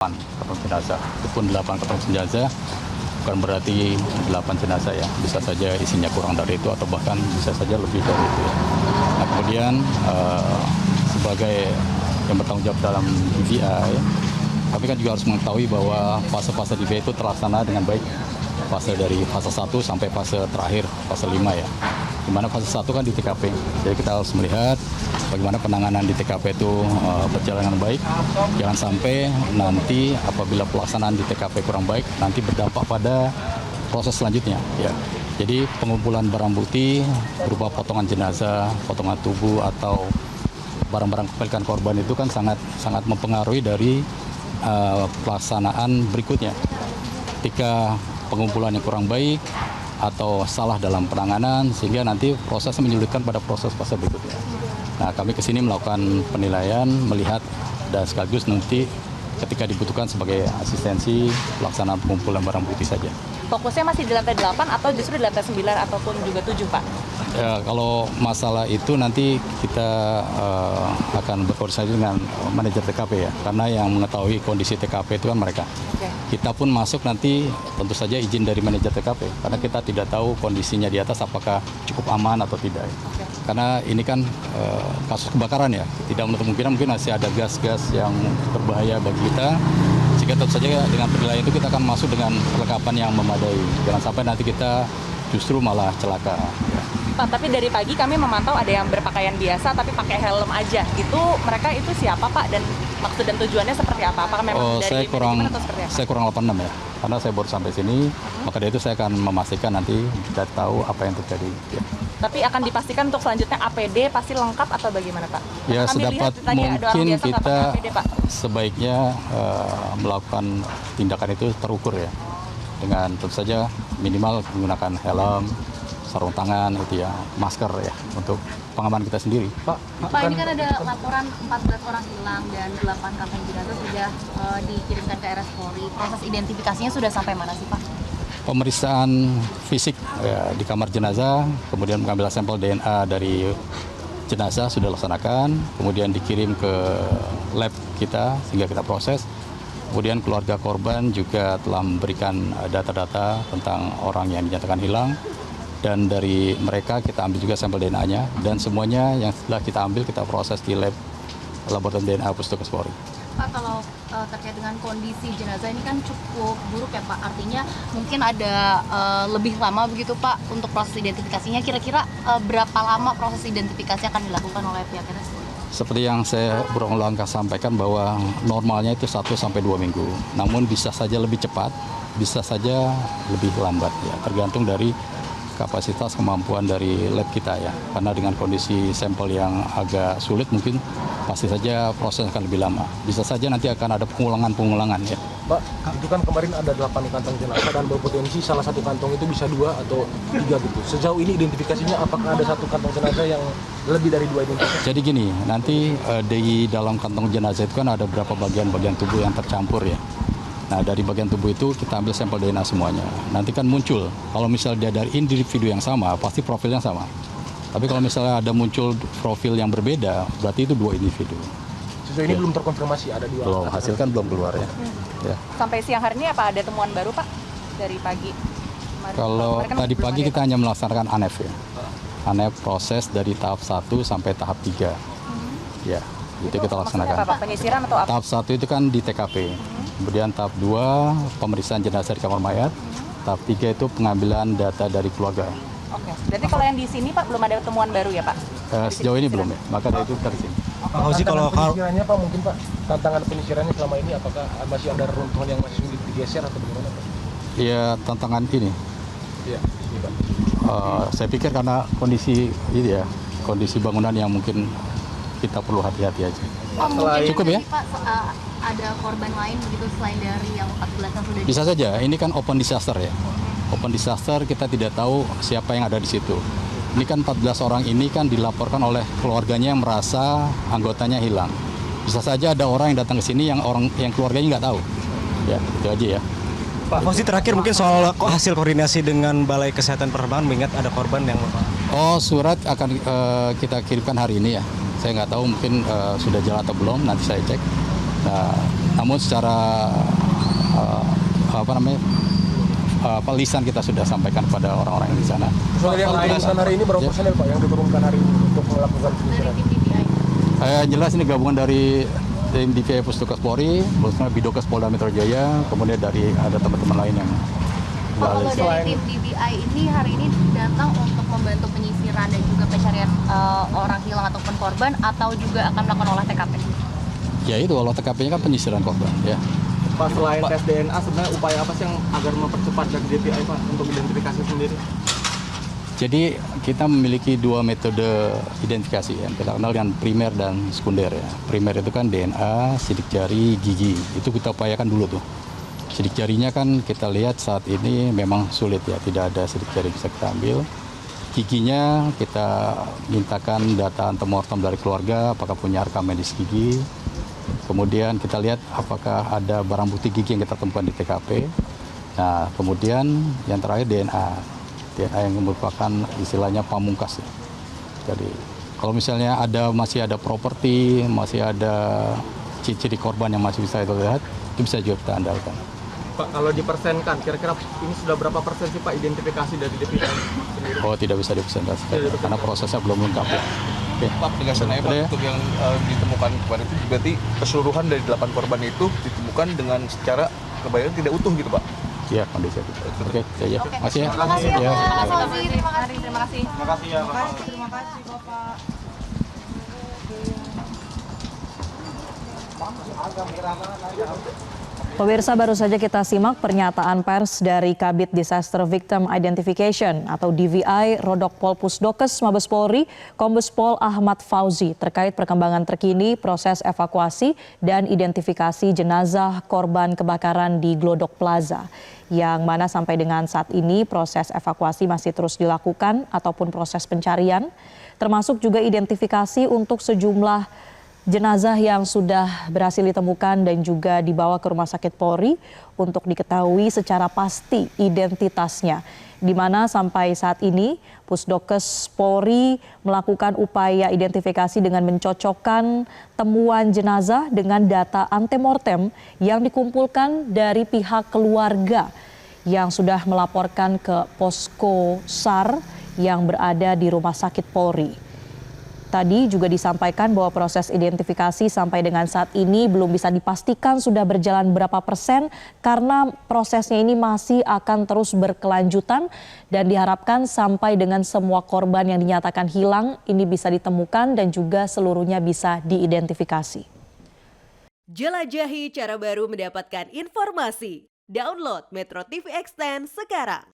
kantong jenazah. Itu pun 8 kantong jenazah, bukan berarti 8 jenazah ya. Bisa saja isinya kurang dari itu atau bahkan bisa saja lebih dari itu ya. Nah kemudian sebagai yang bertanggung jawab dalam DVI, kami kan juga harus mengetahui bahwa fase-fase DVI itu terlaksana dengan baik. Fase dari fase 1 sampai fase terakhir, fase 5 ya. Di mana fase 1 kan di TKP. Jadi kita harus melihat bagaimana penanganan di TKP itu berjalan dengan baik. Jangan sampai nanti apabila pelaksanaan di TKP kurang baik, nanti berdampak pada proses selanjutnya. Ya. Jadi pengumpulan barang bukti berupa potongan jenazah, potongan tubuh atau barang-barang kepemilikan korban itu kan sangat mempengaruhi dari pelaksanaan berikutnya. Ketika pengumpulan yang kurang baik atau salah dalam penanganan sehingga nanti prosesnya menyulitkan pada proses-proses berikutnya. Nah, kami kesini melakukan penilaian, melihat dan sekaligus nanti ketika dibutuhkan sebagai asistensi pelaksanaan pengumpulan barang bukti saja. Fokusnya masih di lantai 8 atau justru di lantai 9 ataupun juga 7, Pak? Ya, kalau masalah itu nanti kita akan berkoordinasi dengan manajer TKP ya, karena yang mengetahui kondisi TKP itu kan mereka. Okay. Kita pun masuk nanti tentu saja izin dari manajer TKP, karena kita tidak tahu kondisinya di atas apakah cukup aman atau tidak. Okay. Karena ini kan kasus kebakaran ya, tidak menutup kemungkinan mungkin masih ada gas-gas yang berbahaya bagi kita. Jika tentu saja dengan penilaian itu kita akan masuk dengan perlengkapan yang memadai. Jangan sampai nanti kita justru malah celaka. Ya. Pak, tapi dari pagi kami memantau ada yang berpakaian biasa tapi pakai helm aja. Itu mereka itu siapa, Pak? Dan maksud dan tujuannya seperti apa? Apakah memang dari manajemen atau seperti apa? Saya kurang 86 ya, karena saya baru sampai sini. Maka dari itu saya akan memastikan nanti kita tahu apa yang terjadi. Ya. Tapi akan dipastikan untuk selanjutnya APD pasti lengkap atau bagaimana, Pak? Ya, sedapat mungkin kita APD, Pak. sebaiknya melakukan tindakan itu terukur ya. Dengan tentu saja minimal menggunakan helm, sarung tangan, gitu ya, masker ya, untuk pengaman kita sendiri. Pak, ini kan ada laporan 14 orang hilang dan 8 kantong jenazah sudah dikirimkan ke RS Polri. Proses identifikasinya sudah sampai mana sih, Pak? Pemeriksaan fisik ya, di kamar jenazah, kemudian mengambil sampel DNA dari jenazah sudah dilaksanakan, kemudian dikirim ke lab kita sehingga kita proses. Kemudian keluarga korban juga telah memberikan data-data tentang orang yang dinyatakan hilang, dan dari mereka kita ambil juga sampel DNA-nya, dan semuanya yang setelah kita ambil kita proses di lab laboratorium DNA Puskesmas Polri. Pak, kalau terkait dengan kondisi jenazah ini kan cukup buruk ya, Pak. Artinya mungkin ada lebih lama begitu, Pak, untuk proses identifikasinya. Kira-kira berapa lama proses identifikasi akan dilakukan oleh pihak RS Polri? Seperti yang saya berulang-ulang sampaikan bahwa normalnya itu 1 sampai 2 minggu. Namun bisa saja lebih cepat, bisa saja lebih lambat ya, tergantung dari kapasitas kemampuan dari lab kita ya. Karena dengan kondisi sampel yang agak sulit mungkin pasti saja proses akan lebih lama. Bisa saja nanti akan ada pengulangan ya. Pak, itu kan kemarin ada 8 kantong jenazah dan berpotensi salah satu kantong itu bisa 2 atau 3 gitu. Sejauh ini identifikasinya apakah ada satu kantong jenazah yang lebih dari 2 identifikasi? Jadi gini, nanti di dalam kantong jenazah itu kan ada beberapa bagian-bagian tubuh yang tercampur ya. Nah, dari bagian tubuh itu kita ambil sampel DNA semuanya. Nanti kan muncul, kalau misalnya dia dari individu yang sama, pasti profilnya sama. Tapi kalau misalnya ada muncul profil yang berbeda, berarti itu 2 individu. Sejauh ini belum terkonfirmasi ada 2. Belum, hasil kan belum keluar ya. Ya. Sampai siang hari ini apa ada temuan baru, Pak? Dari pagi? Kalau tadi pagi kita hanya melaksanakan ANEF ya. ANEF proses dari tahap 1 sampai tahap 3. Ya, itu kita laksanakan. Apa, Pak? Penyisiran atau apa? Tahap 1 itu kan di TKP. Kemudian tahap 2 pemeriksaan jenazah di kamar mayat. Tahap 3 itu pengambilan data dari keluarga. Oke. Berarti kalau yang di sini, Pak, belum ada temuan baru ya, Pak? Sejauh ini belum ya. Maka dari itu kita di sini. Pak Fauzi, kalau penyisirannya Pak mungkin Pak, tantangan penyisirannya selama ini apakah masih ada reruntuhan yang masih sulit digeser atau bagaimana Pak? Iya, tantangan ini. Iya, Pak. Saya pikir karena kondisi ini ya, kondisi bangunan yang mungkin kita perlu hati-hati aja. Cukup ya? Pak, ada korban lain begitu selain dari yang 14 yang sudah Bisa saja, ini kan open disaster ya. Open disaster kita tidak tahu siapa yang ada di situ. Ini kan 14 orang ini kan dilaporkan oleh keluarganya yang merasa anggotanya hilang. Bisa saja ada orang yang datang ke sini yang keluarganya nggak tahu. Ya, itu aja ya. Pak Fauzi, terakhir mungkin soal hasil koordinasi dengan Balai Kesehatan Penerbangan, mengingat ada korban yang... Oh, surat akan kita kirimkan hari ini ya. Saya nggak tahu mungkin sudah jalan atau belum, nanti saya cek. Nah, namun secara lisan kita sudah sampaikan kepada orang-orang yang di sana. Personil yang diturunkan hari ini berapa personil Pak yang diturunkan hari ini untuk melakukan Dari penyisiran? tim DPI. Jelas ini gabungan dari tim DPI Pustukas Polri, terusnya Bidokes Polda Metro Jaya, kemudian dari ada teman-teman lain yang Kalau dari tim DPI ini hari ini datang untuk membantu penyisiran dan juga pencarian orang hilang ataupun korban, atau juga akan melakukan olah TKP? ya itu olah TKP-nya kan penyisiran korban ya. Pak, selain tes DNA, sebenarnya upaya apa sih yang agar mempercepat dari DPI Pak untuk identifikasi sendiri? Jadi kita memiliki dua metode identifikasi yang kita kenal dengan primer dan sekunder ya. Primer itu kan DNA, sidik jari, gigi. Itu kita upayakan dulu tuh. Sidik jarinya kan kita lihat saat ini memang sulit ya, tidak ada sidik jari bisa kita ambil. Giginya kita mintakan data antemortem dari keluarga, apakah punya rekam medis gigi. Kemudian kita lihat apakah ada barang bukti gigi yang kita temukan di TKP. Nah, kemudian yang terakhir DNA. DNA yang merupakan istilahnya pamungkas. Ya. Jadi kalau misalnya masih ada properti, masih ada ciri-ciri korban yang masih bisa kita lihat, itu bisa juga kita andalkan. Pak, kalau dipersenkan, kira-kira ini sudah berapa persen sih Pak identifikasi dari DPI sendiri? Oh, tidak bisa dipresentasikan karena prosesnya belum lengkap ya. Oke. Pak, penegasan aja Pak, Udah ya? untuk yang ditemukan kemarin itu berarti keseluruhan dari 8 korban itu ditemukan dengan secara kebanyakan tidak utuh gitu Pak? Iya, kondisi itu. Oke, ya. Makasih ya. Terima kasih ya Ya. Pak Fauzi, terima kasih. Terima kasih. Terima kasih ya Pak. Terima kasih Bapak. Pemirsa, baru saja kita simak pernyataan pers dari Kabid Disaster Victim Identification atau DVI Rodokpol Pusdokes Mabes Polri, Kombes Pol Ahmad Fauzi terkait perkembangan terkini proses evakuasi dan identifikasi jenazah korban kebakaran di Glodok Plaza. Yang mana sampai dengan saat ini proses evakuasi masih terus dilakukan ataupun proses pencarian, termasuk juga identifikasi untuk sejumlah jenazah yang sudah berhasil ditemukan dan juga dibawa ke Rumah Sakit Polri untuk diketahui secara pasti identitasnya. Di mana sampai saat ini Pusdokes Polri melakukan upaya identifikasi dengan mencocokkan temuan jenazah dengan data antemortem yang dikumpulkan dari pihak keluarga yang sudah melaporkan ke posko SAR yang berada di Rumah Sakit Polri. Tadi juga disampaikan bahwa proses identifikasi sampai dengan saat ini belum bisa dipastikan sudah berjalan berapa persen karena prosesnya ini masih akan terus berkelanjutan dan diharapkan sampai dengan semua korban yang dinyatakan hilang ini bisa ditemukan dan juga seluruhnya bisa diidentifikasi. Jelajahi cara baru mendapatkan informasi. Download Metro TV Extend sekarang.